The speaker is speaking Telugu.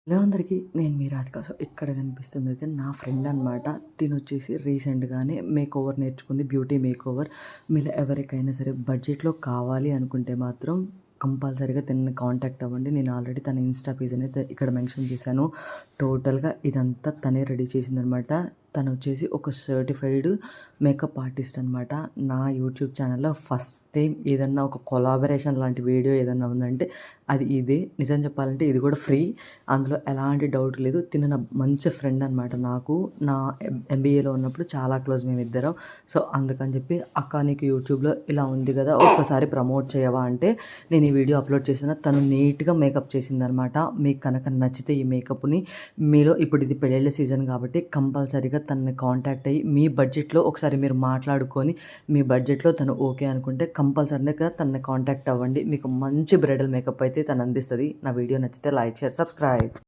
హలో అందరికీ. నేను మీ రాధిక. సో, ఇక్కడ కనిపిస్తుందయితే నా ఫ్రెండ్ అనమాట. తినొచ్చేసి రీసెంట్‌గానే మేకోవర్ నేర్చుకుంది. Beauty makeover. మీలో ఎవరికైనా సరే బడ్జెట్‌లో కావాలి అనుకుంటే మాత్రం కంపల్సరీగా తనని కాంటాక్ట్ అవ్వండి. నేను ఆల్రెడీ తన ఇన్‌స్టా పేజ్ అనేది ఇక్కడ మెన్షన్ చేశాను. టోటల్‌గా ఇదంతా తనే రెడీ చేసిందనమాట. తనొచ్చేసి ఒక సర్టిఫైడ్ మేకప్ ఆర్టిస్ట్ అనమాట. నా యూట్యూబ్ ఛానల్‌లో ఫస్ట్ టైం ఏదన్నా ఒక కొలాబరేషన్ లాంటి వీడియో ఏదన్నా ఉందంటే అది ఇదే. నిజం చెప్పాలంటే ఇది కూడా ఫ్రీ. అందులో ఎలాంటి డౌట్ లేదు. తిను నా మంచి ఫ్రెండ్ అనమాట నాకు. నా ఎంబీఏలో ఉన్నప్పుడు చాలా క్లోజ్ మేమిద్దరం. సో, అందుకని చెప్పి "అక్క నీకు యూట్యూబ్‌లో ఇలా ఉంది కదా! ఒక్కసారి ప్రమోట్ చేయవా?" అంటే నేను ఈ వీడియో అప్లోడ్ చేసిన. తను నీట్‌గా మేకప్ చేసిందనమాట. మీకు కనుక నచ్చితే ఈ మేకప్‌ని మీలో ఇప్పుడు ఇది పెళ్ళిళ్ళ సీజన్ కాబట్టి కంపల్సరీగా తనని కాంటాక్ట్ అయ్యి మీ బడ్జెట్‌లో ఒకసారి మీరు మాట్లాడుకొని మీ బడ్జెట్‌లో తను ఓకే అనుకుంటే కంపల్సరీగా తనని కాంటాక్ట్ అవ్వండి. మీకు మంచి బ్రైడల్ మేకప్ అయితే తను అందిస్తది. నా వీడియో నచ్చితే లైక్, షేర్, సబ్స్క్రైబ్.